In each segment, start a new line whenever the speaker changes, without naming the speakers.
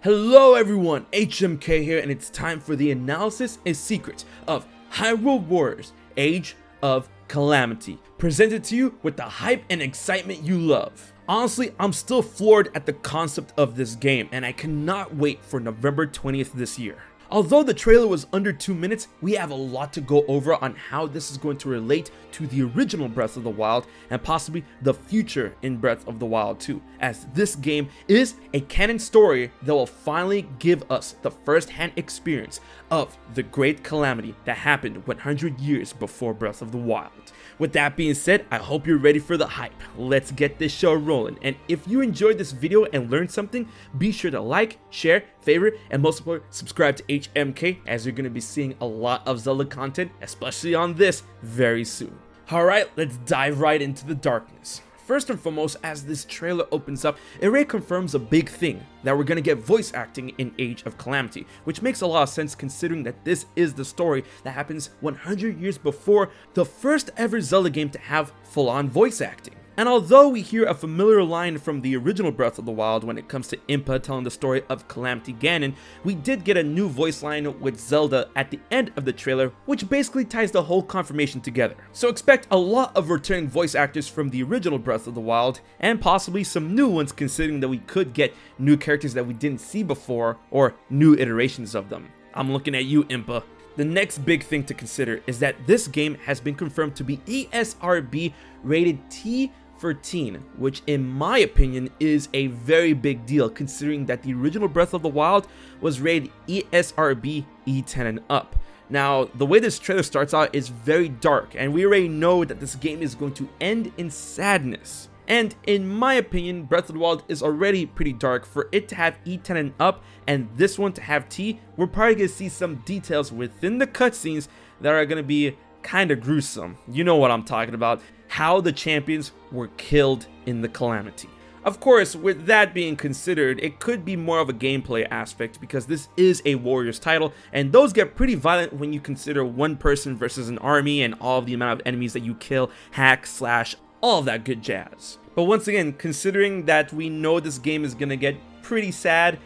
Hello everyone, HMK here, and it's time for the analysis and secrets of Hyrule Warriors, Age of Calamity, presented to you with the hype and excitement you love. Honestly, I'm still floored at the concept of this game, and I cannot wait for November 20th this year. Although the trailer was under 2 minutes, we have a lot to go over on how this is going to relate to the original Breath of the Wild and possibly the future in Breath of the Wild 2, as this game is a canon story that will finally give us the first-hand experience of the great calamity that happened 100 years before Breath of the Wild. With that being said, I hope you're ready for the hype. Let's get this show rolling, and if you enjoyed this video and learned something, be sure to like, share, favorite, and most importantly, subscribe to HMK, as you're going to be seeing a lot of Zelda content, especially on this, very soon. Alright, let's dive right into the darkness. First and foremost, as this trailer opens up, it already confirms a big thing, that we're gonna get voice acting in Age of Calamity, which makes a lot of sense considering that this is the story that happens 100 years before the first ever Zelda game to have full-on voice acting. And although we hear a familiar line from the original Breath of the Wild when it comes to Impa telling the story of Calamity Ganon, we did get a new voice line with Zelda at the end of the trailer, which basically ties the whole confirmation together. So expect a lot of returning voice actors from the original Breath of the Wild, and possibly some new ones considering that we could get new characters that we didn't see before, or new iterations of them. I'm looking at you, Impa. The next big thing to consider is that this game has been confirmed to be ESRB rated T for teen, which in my opinion is a very big deal considering that the original Breath of the Wild was rated ESRB E10 and up. Now, the way this trailer starts out is very dark, and we already know that this game is going to end in sadness. And in my opinion, Breath of the Wild is already pretty dark. For it to have E10 and up, and this one to have T, we're probably going to see some details within the cutscenes that are going to be kind of gruesome. You know what I'm talking about. How the champions were killed in the Calamity. Of course, with that being considered, it could be more of a gameplay aspect because this is a Warriors title, and those get pretty violent when you consider one person versus an army and all of the amount of enemies that you kill, hack, slash, all of that good jazz. But once again, considering that we know this game is gonna get pretty sad,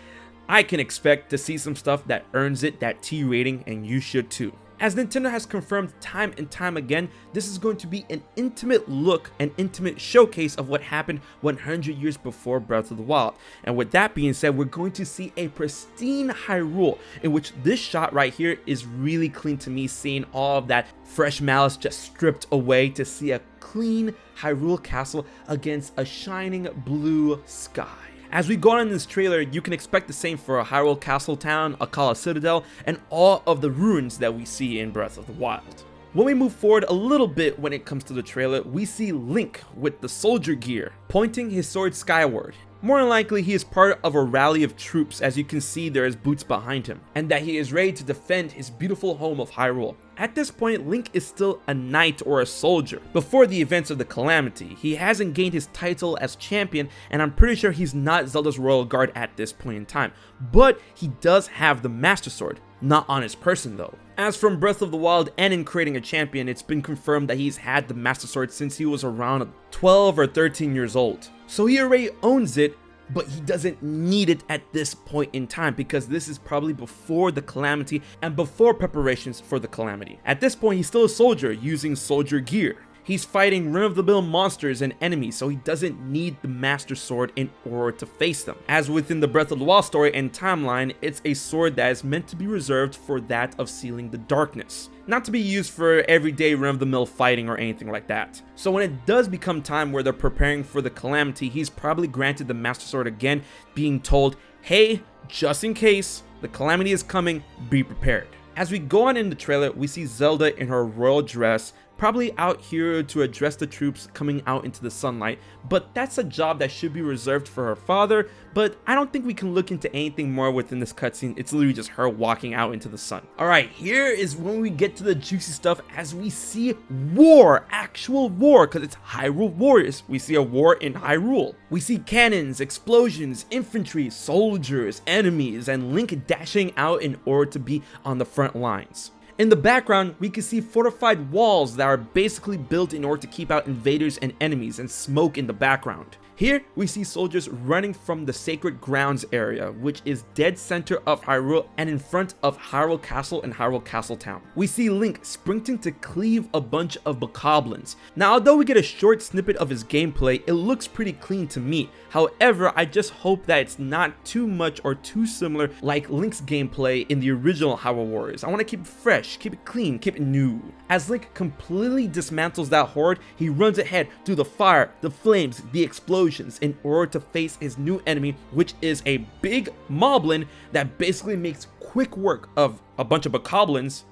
I can expect to see some stuff that earns it that T rating, and you should too. As Nintendo has confirmed time and time again, this is going to be an intimate look, an intimate showcase of what happened 100 years before Breath of the Wild. And with that being said, we're going to see a pristine Hyrule, in which this shot right here is really clean to me, seeing all of that fresh malice just stripped away to see a clean Hyrule castle against a shining blue sky. As we go on in this trailer, you can expect the same for a Hyrule Castle Town, Akala Citadel, and all of the ruins that we see in Breath of the Wild. When we move forward a little bit when it comes to the trailer, we see Link with the soldier gear, pointing his sword skyward. More than likely, he is part of a rally of troops, as you can see there is boots behind him, and that he is ready to defend his beautiful home of Hyrule. At this point, Link is still a knight or a soldier. Before the events of the Calamity, he hasn't gained his title as champion, and I'm pretty sure he's not Zelda's royal guard at this point in time. But he does have the Master Sword, not on his person though. As from Breath of the Wild and in creating a champion, it's been confirmed that he's had the Master Sword since he was around 12 or 13 years old. So he already owns it, but he doesn't need it at this point in time because this is probably before the Calamity and before preparations for the Calamity. At this point, he's still a soldier using soldier gear. He's fighting run-of-the-mill monsters and enemies, so he doesn't need the Master Sword in order to face them. As within the Breath of the Wild story and timeline, it's a sword that is meant to be reserved for that of sealing the darkness, not to be used for everyday run-of-the-mill fighting or anything like that. So when it does become time where they're preparing for the Calamity, he's probably granted the Master Sword again, being told, hey, just in case, the Calamity is coming, be prepared. As we go on in the trailer, we see Zelda in her royal dress, probably out here to address the troops coming out into the sunlight, but that's a job that should be reserved for her father, but I don't think we can look into anything more within this cutscene. It's literally just her walking out into the sun. Alright, here is when we get to the juicy stuff as we see war, actual war, because it's Hyrule Warriors. We see a war in Hyrule. We see cannons, explosions, infantry, soldiers, enemies, and Link dashing out in order to be on the front lines. In the background, we can see fortified walls that are basically built in order to keep out invaders and enemies, and smoke in the background. Here, we see soldiers running from the Sacred Grounds area, which is dead center of Hyrule and in front of Hyrule Castle and Hyrule Castle Town. We see Link sprinting to cleave a bunch of bokoblins. Now, although we get a short snippet of his gameplay, it looks pretty clean to me. However, I just hope that it's not too much or too similar like Link's gameplay in the original Hyrule Warriors. I want to keep it fresh, keep it clean, keep it new. As Link completely dismantles that horde, he runs ahead through the fire, the flames, the explosions, in order to face his new enemy, which is a big moblin that basically makes quick work of a bunch of bokoblins,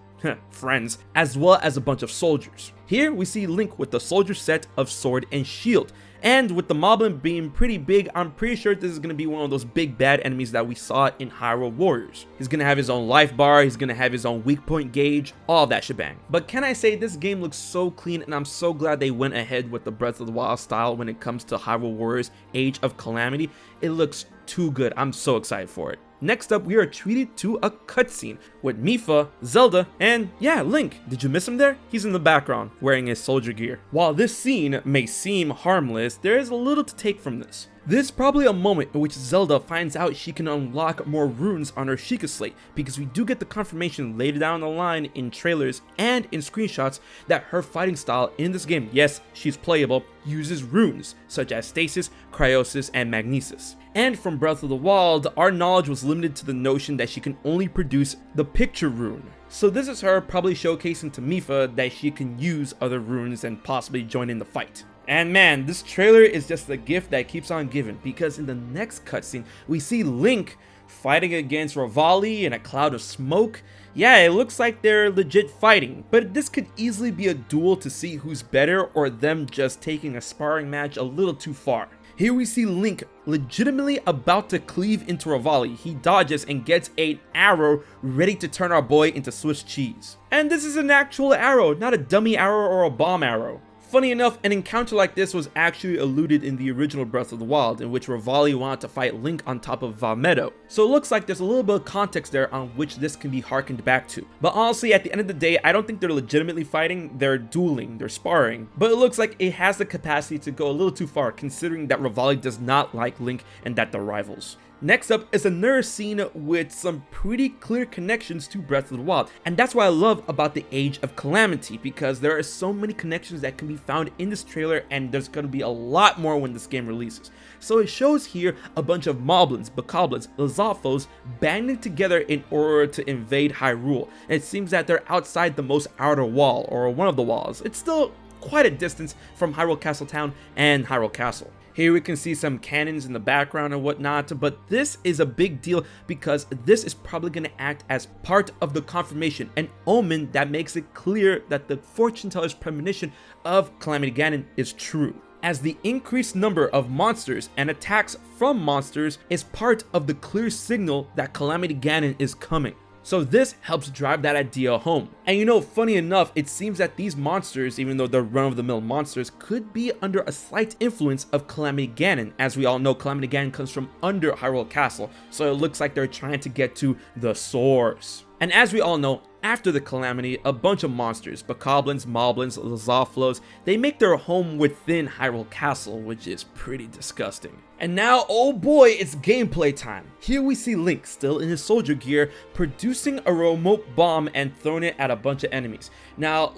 friends, as well as a bunch of soldiers. Here we see Link with the soldier set of sword and shield. And with the moblin being pretty big, I'm pretty sure this is going to be one of those big bad enemies that we saw in Hyrule Warriors. He's going to have his own life bar, he's going to have his own weak point gauge, all that shebang. But can I say this game looks so clean, and I'm so glad they went ahead with the Breath of the Wild style when it comes to Hyrule Warriors Age of Calamity. It looks too good. I'm so excited for it. Next up, we are treated to a cutscene with Mipha, Zelda, and yeah, Link. Did you miss him there? He's in the background, wearing his soldier gear. While this scene may seem harmless, there is a little to take from this. This is probably a moment in which Zelda finds out she can unlock more runes on her Sheikah Slate, because we do get the confirmation later down the line in trailers and in screenshots that her fighting style in this game, yes, she's playable, uses runes such as Stasis, Cryosis, and Magnesis. And from Breath of the Wild, our knowledge was limited to the notion that she can only produce the picture rune. So this is her probably showcasing to Mipha that she can use other runes and possibly join in the fight. And man, this trailer is just a gift that keeps on giving, because in the next cutscene, we see Link fighting against Revali in a cloud of smoke. Yeah, it looks like they're legit fighting, but this could easily be a duel to see who's better, or them just taking a sparring match a little too far. Here we see Link legitimately about to cleave into Revali. He dodges and gets an arrow ready to turn our boy into Swiss cheese. And this is an actual arrow, not a dummy arrow or a bomb arrow. Funny enough, an encounter like this was actually alluded in the original Breath of the Wild, in which Revali wanted to fight Link on top of Valmeadow. So it looks like there's a little bit of context there on which this can be harkened back to. But honestly, at the end of the day, I don't think they're legitimately fighting, they're dueling, they're sparring. But it looks like it has the capacity to go a little too far, considering that Revali does not like Link and that they're rivals. Next up is another scene with some pretty clear connections to Breath of the Wild, and that's what I love about the Age of Calamity, because there are so many connections that can be found in this trailer, and there's going to be a lot more when this game releases. So it shows here a bunch of moblins, bokoblins, Lizalfos banding together in order to invade Hyrule, and it seems that they're outside the most outer wall, or one of the walls. It's still quite a distance from Hyrule Castle Town and Hyrule Castle. Here we can see some cannons in the background and whatnot, but this is a big deal because this is probably going to act as part of the confirmation, an omen that makes it clear that the fortune teller's premonition of Calamity Ganon is true, as the increased number of monsters and attacks from monsters is part of the clear signal that Calamity Ganon is coming. So this helps drive that idea home. And you know, funny enough, it seems that these monsters, even though they're run-of-the-mill monsters, could be under a slight influence of Calamity Ganon. As we all know, Calamity Ganon comes from under Hyrule Castle, so it looks like they're trying to get to the source. And as we all know, after the Calamity, a bunch of monsters, bokoblins, moblins, Lizalfos, they make their home within Hyrule Castle, which is pretty disgusting. And now, oh boy, it's gameplay time. Here we see Link, still in his soldier gear, producing a remote bomb and throwing it at a bunch of enemies. Now,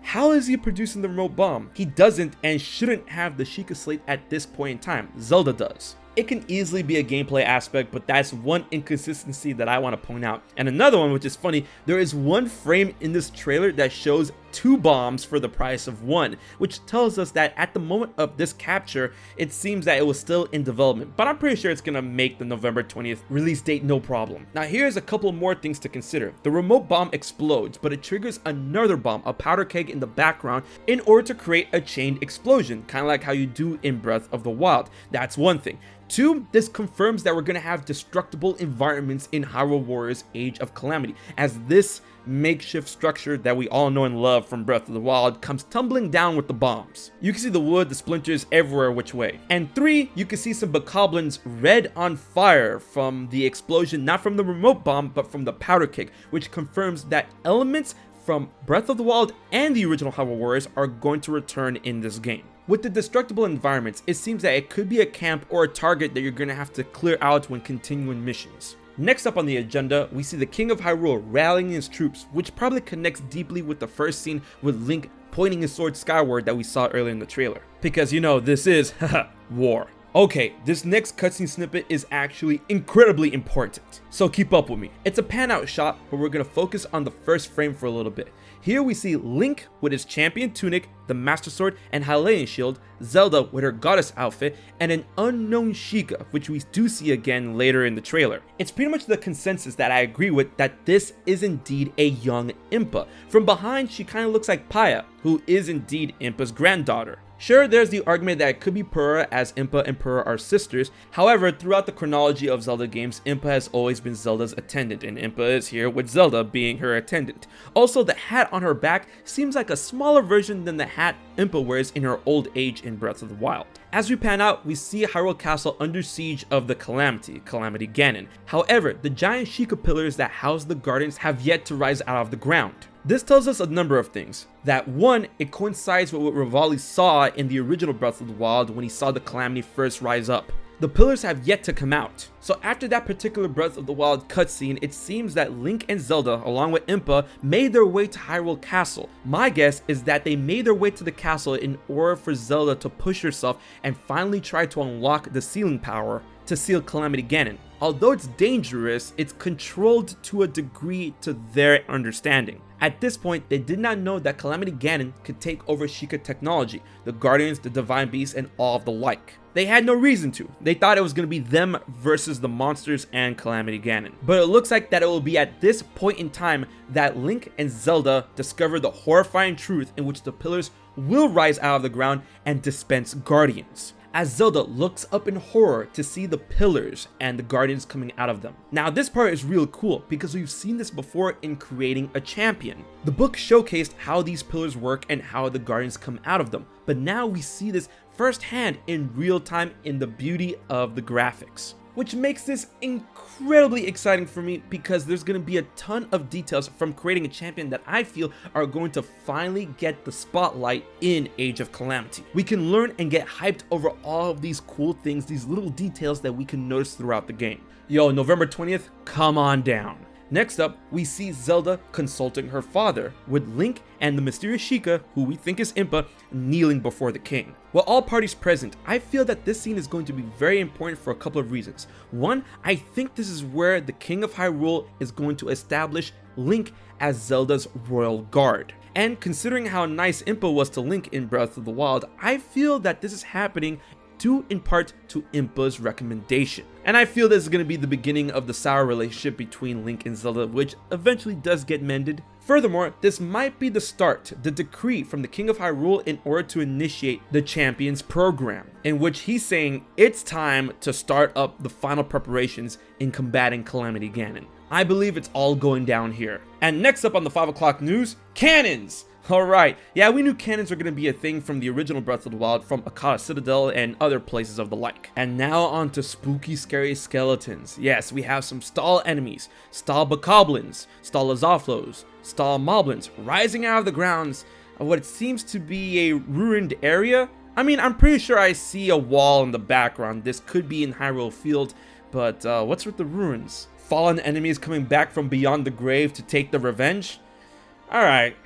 how is he producing the remote bomb? He doesn't and shouldn't have the Sheikah Slate at this point in time. Zelda does. It can easily be a gameplay aspect, but that's one inconsistency that I want to point out. And another one, which is funny, there is one frame in this trailer that shows 2 bombs for the price of 1, which tells us that at the moment of this capture, it seems that it was still in development, but I'm pretty sure it's gonna make the November 20th release date no problem. Now here's a couple more things to consider. The remote bomb explodes, but it triggers another bomb, a powder keg in the background, in order to create a chained explosion, kind of like how you do in Breath of the Wild. That's one thing. 2, this confirms that we're going to have destructible environments in Hyrule Warriors Age of Calamity, as this makeshift structure that we all know and love from Breath of the Wild comes tumbling down with the bombs. You can see the wood, the splinters everywhere which way. And 3, you can see some bokoblins red on fire from the explosion, not from the remote bomb, but from the powder keg, which confirms that elements from Breath of the Wild and the original Hyrule Warriors are going to return in this game. With the destructible environments, it seems that it could be a camp or a target that you're going to have to clear out when continuing missions. Next up on the agenda, we see the King of Hyrule rallying his troops, which probably connects deeply with the first scene with Link pointing his sword skyward that we saw earlier in the trailer. Because you know, this is, war. Okay, this next cutscene snippet is actually incredibly important, so keep up with me. It's a pan out shot, but we're gonna focus on the first frame for a little bit. Here we see Link with his champion tunic, the Master Sword, and Hylian shield, Zelda with her goddess outfit, and an unknown Sheikah, which we do see again later in the trailer. It's pretty much the consensus that I agree with that this is indeed a young Impa. From behind, she kind of looks like Paya, who is indeed Impa's granddaughter. Sure, there's the argument that it could be Purah, as Impa and Purah are sisters. However, throughout the chronology of Zelda games, Impa has always been Zelda's attendant, and Impa is here with Zelda being her attendant. Also, the hat on her back seems like a smaller version than the hat Impa wears in her old age in Breath of the Wild. As we pan out, we see Hyrule Castle under siege of the Calamity Ganon. However, the giant Sheikah pillars that house the gardens have yet to rise out of the ground. This tells us a number of things. That 1, it coincides with what Revali saw in the original Breath of the Wild when he saw the Calamity first rise up. The pillars have yet to come out. So after that particular Breath of the Wild cutscene, it seems that Link and Zelda, along with Impa, made their way to Hyrule Castle. My guess is that they made their way to the castle in order for Zelda to push herself and finally try to unlock the sealing power to seal Calamity Ganon. Although it's dangerous, it's controlled to a degree to their understanding. At this point, they did not know that Calamity Ganon could take over Sheikah technology, the Guardians, the Divine Beasts, and all of the like. They had no reason to. They thought it was going to be them versus the monsters and Calamity Ganon. But it looks like that it will be at this point in time that Link and Zelda discover the horrifying truth in which the pillars will rise out of the ground and dispense Guardians, as Zelda looks up in horror to see the pillars and the Guardians coming out of them. Now this part is real cool because we've seen this before in creating a champion. The book showcased how these pillars work and how the Guardians come out of them, but now we see this firsthand in real time in the beauty of the graphics, which makes this incredibly exciting for me because there's going to be a ton of details from creating a champion that I feel are going to finally get the spotlight in Age of Calamity. We can learn and get hyped over all of these cool things, these little details that we can notice throughout the game. Yo, November 20th, come on down. Next up, we see Zelda consulting her father, with Link and the mysterious Sheikah, who we think is Impa, kneeling before the king. With all parties present, I feel that this scene is going to be very important for a couple of reasons. 1, I think this is where the King of Hyrule is going to establish Link as Zelda's royal guard. And considering how nice Impa was to Link in Breath of the Wild, I feel that this is happening due in part to Impa's recommendation. And I feel this is going to be the beginning of the sour relationship between Link and Zelda, which eventually does get mended. Furthermore, this might be the start, the decree from the King of Hyrule in order to initiate the Champions program, in which he's saying it's time to start up the final preparations in combating Calamity Ganon. I believe it's all going down here. And next up on the 5 o'clock news, cannons! Alright, yeah, we knew cannons were going to be a thing from the original Breath of the Wild, from Akata Citadel and other places of the like. And now on to spooky, scary skeletons. Yes, we have some stall enemies, stall bokoblins, stall Lizalfos, stall moblins rising out of the grounds of what seems to be a ruined area. I mean, I'm pretty sure I see a wall in the background. This could be in Hyrule Field, but what's with the ruins? Fallen enemies coming back from beyond the grave to take the revenge? Alright.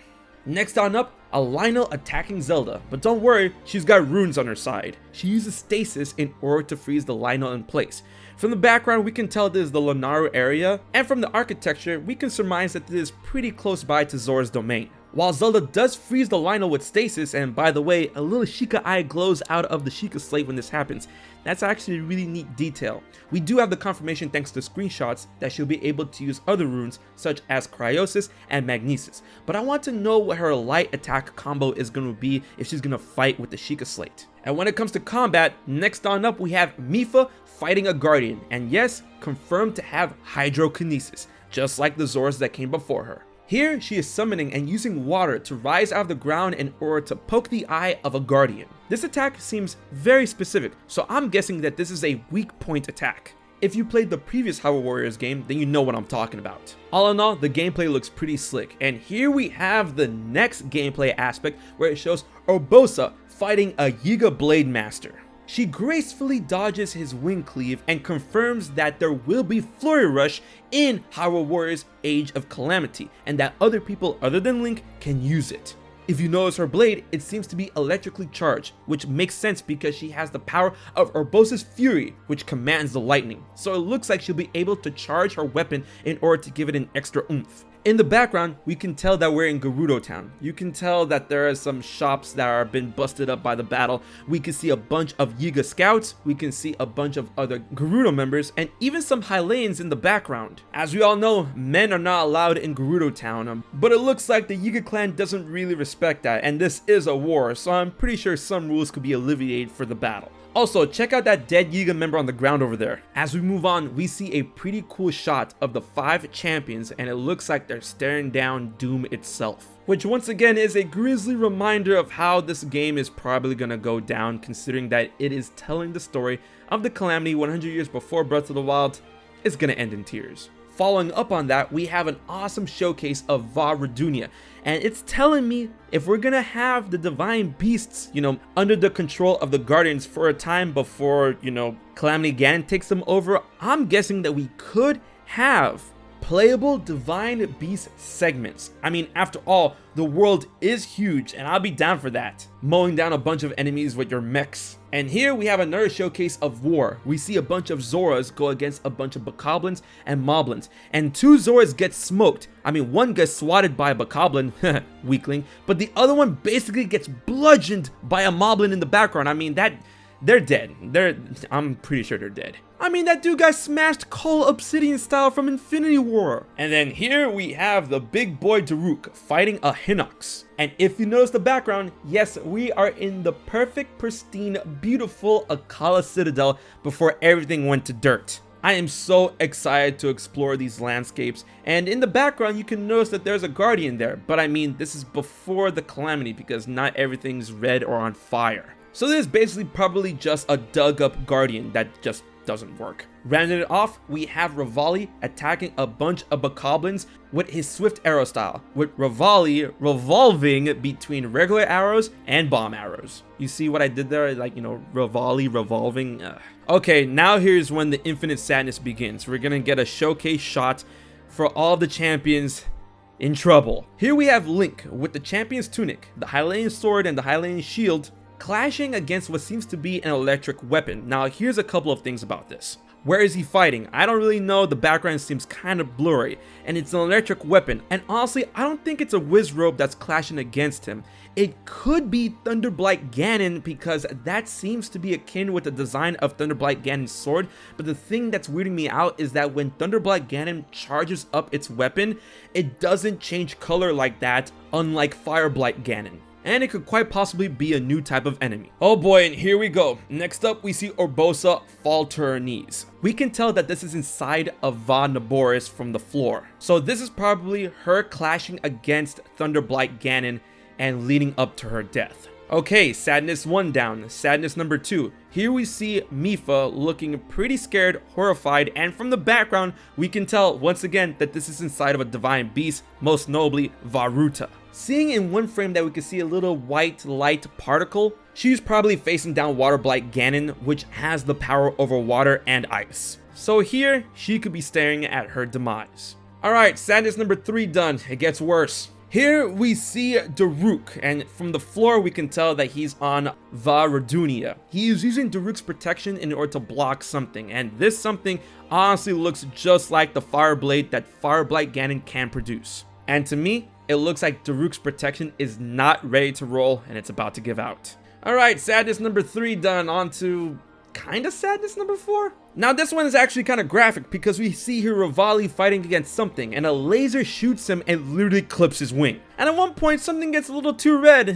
Next on up, a Lionel attacking Zelda, but don't worry, she's got runes on her side. She uses stasis in order to freeze the Lionel in place. From the background, we can tell this is the Lonaru area, and from the architecture, we can surmise that this is pretty close by to Zora's domain. While Zelda does freeze the Lionel with stasis, and by the way, a little Sheikah eye glows out of the Sheikah slate when this happens. That's actually a really neat detail. We do have the confirmation thanks to screenshots that she'll be able to use other runes such as Cryosis and Magnesis, but I want to know what her light attack combo is going to be if she's going to fight with the Sheikah slate. And when it comes to combat, next on up we have Mipha fighting a Guardian, and yes, confirmed to have Hydrokinesis, just like the Zoras that came before her. Here, she is summoning and using water to rise out of the ground in order to poke the eye of a guardian. This attack seems very specific, so I'm guessing that this is a weak point attack. If you played the previous Hyrule Warriors game, then you know what I'm talking about. All in all, the gameplay looks pretty slick, and here we have the next gameplay aspect where it shows Orbosa fighting a Yiga Blade Master. She gracefully dodges his wing cleave and confirms that there will be Flurry Rush in Hyrule Warriors Age of Calamity, and that other people other than Link can use it. If you notice her blade, it seems to be electrically charged, which makes sense because she has the power of Orbosa's Fury, which commands the lightning. So it looks like she'll be able to charge her weapon in order to give it an extra oomph. In the background, we can tell that we're in Gerudo Town. You can tell that there are some shops that are been busted up by the battle. We can see a bunch of Yiga scouts, we can see a bunch of other Gerudo members, and even some Hylians in the background. As we all know, men are not allowed in Gerudo Town, but it looks like the Yiga clan doesn't really respect that, and this is a war, so I'm pretty sure some rules could be alleviated for the battle. Also, check out that dead Yiga member on the ground over there. As we move on, we see a pretty cool shot of the 5 champions, and it looks like they're staring down Doom itself. Which once again is a grisly reminder of how this game is probably gonna go down, considering that it is telling the story of the Calamity 100 years before Breath of the Wild. It's gonna end in tears. Following up on that, we have an awesome showcase of Va Radunia, and it's telling me if we're gonna have the divine beasts, under the control of the Guardians for a time before, Calamity Ganon takes them over, I'm guessing that we could have playable divine beast segments. I mean, after all, the world is huge, and I'll be down for that. Mowing down a bunch of enemies with your mechs. And here we have another showcase of war. We see a bunch of Zoras go against a bunch of Bokoblins and Moblins, and 2 Zoras get smoked. I mean, one gets swatted by a Bokoblin, weakling, but the other one basically gets bludgeoned by a Moblin in the background. I mean, they're dead. I'm pretty sure they're dead. I mean, that dude got smashed Cole Obsidian style from Infinity War. And then here we have the big boy Daruk fighting a Hinox. And if you notice the background, yes, we are in the perfect, pristine, beautiful Akala Citadel before everything went to dirt. I am so excited to explore these landscapes, and in the background you can notice that there's a guardian there, but I mean, this is before the Calamity because not everything's red or on fire. So this is basically probably just a dug up guardian that just doesn't work. Rounding it off, we have Revali attacking a bunch of Bokoblins with his swift arrow style, with Revali revolving between regular arrows and bomb arrows. You see what I did there? Like, Revali revolving. Okay, now here's when the infinite sadness begins. We're gonna get a showcase shot for all the champions in trouble. Here we have Link with the champion's tunic, the Hylian sword, and the Hylian shield, clashing against what seems to be an electric weapon. Now, here's a couple of things about this. Where is he fighting? I don't really know. The background seems kind of blurry, and it's an electric weapon. And honestly, I don't think it's a Wizrobe that's clashing against him. It could be Thunderblight Ganon because that seems to be akin with the design of Thunderblight Ganon's sword. But the thing that's weirding me out is that when Thunderblight Ganon charges up its weapon, it doesn't change color like that, unlike Fireblight Ganon. And it could quite possibly be a new type of enemy. Oh boy, and here we go. Next up, we see Orbosa Falternese. We can tell that this is inside of Va Naboris from the floor. So this is probably her clashing against Thunderblight Ganon and leading up to her death. Okay, sadness 1 down, sadness number 2. Here we see Mipha looking pretty scared, horrified, and from the background, we can tell once again that this is inside of a divine beast, most notably Varuta. Seeing in one frame that we can see a little white light particle, she's probably facing down Waterblight Ganon, which has the power over water and ice. So here, she could be staring at her demise. Alright, sadness number 3 done, it gets worse. Here we see Daruk, and from the floor we can tell that he's on Va Radunia. He is using Daruk's protection in order to block something, and this something honestly looks just like the fire blade that Fireblight Ganon can produce. And to me, it looks like Daruk's protection is not ready to roll and it's about to give out. Alright, sadness number 3 done, on to kinda sadness number 4. Now this one is actually kind of graphic because we see here Revali fighting against something and a laser shoots him and literally clips his wing. And at one point something gets a little too red.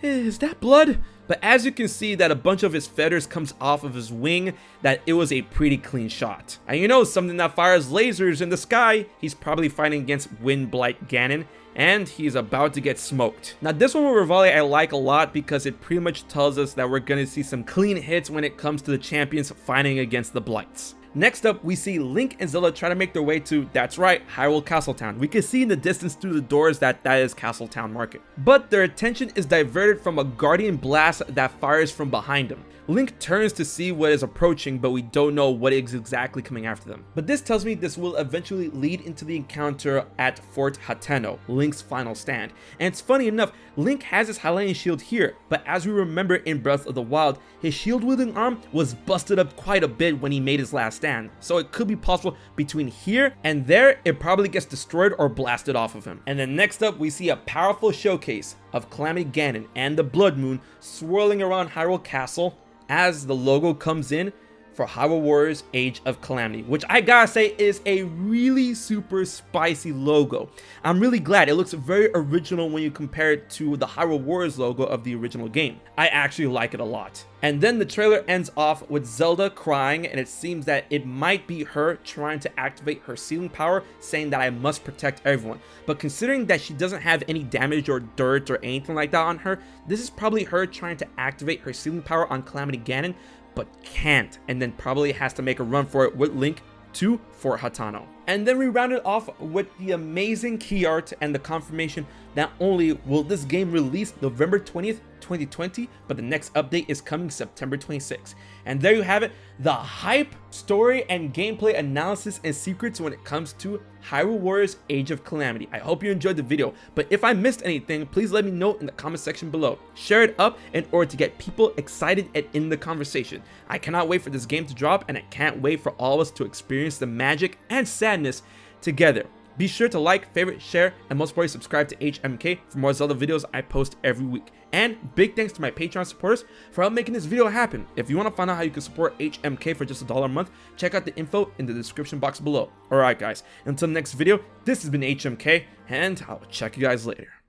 Is that blood? But as you can see that a bunch of his feathers comes off of his wing, that it was a pretty clean shot. And you know, something that fires lasers in the sky, he's probably fighting against Wind Blight Ganon, and he's about to get smoked. Now this one with Revali I like a lot because it pretty much tells us that we're gonna see some clean hits when it comes to the champions fighting against the Blights. Next up, we see Link and Zelda try to make their way to, that's right, Hyrule Castletown. We can see in the distance through the doors that is Castletown Market. But their attention is diverted from a Guardian Blast that fires from behind them. Link turns to see what is approaching, but we don't know what is exactly coming after them. But this tells me this will eventually lead into the encounter at Fort Hateno, Link's final stand. And it's funny enough, Link has his Hylian shield here, but as we remember in Breath of the Wild, his shield-wielding arm was busted up quite a bit when he made his last stand. So it could be possible between here and there, it probably gets destroyed or blasted off of him. And then next up, we see a powerful showcase of Calamity Ganon and the Blood Moon swirling around Hyrule Castle as the logo comes in for Hyrule Warriors Age of Calamity, which I gotta say is a really super spicy logo. I'm really glad. It looks very original when you compare it to the Hyrule Warriors logo of the original game. I actually like it a lot. And then the trailer ends off with Zelda crying, and it seems that it might be her trying to activate her sealing power, saying that I must protect everyone. But considering that she doesn't have any damage or dirt or anything like that on her, this is probably her trying to activate her sealing power on Calamity Ganon, but can't, and then probably has to make a run for it with Link to Fort Hateno. And then we rounded off with the amazing key art and the confirmation not only will this game release November 20th, 2020, but the next update is coming September 26th. And there you have it, the hype, story, and gameplay analysis and secrets when it comes to Hyrule Warriors Age of Calamity. I hope you enjoyed the video, but if I missed anything, please let me know in the comment section below. Share it up in order to get people excited and in the conversation. I cannot wait for this game to drop, and I can't wait for all of us to experience the magic and sadness together. Be sure to like, favorite, share, and most importantly subscribe to HMK for more Zelda videos I post every week. And big thanks to my Patreon supporters for helping making this video happen. If you want to find out how you can support HMK for just $1 a month, check out the info in the description box below. Alright guys, until next video, this has been HMK, and I'll check you guys later.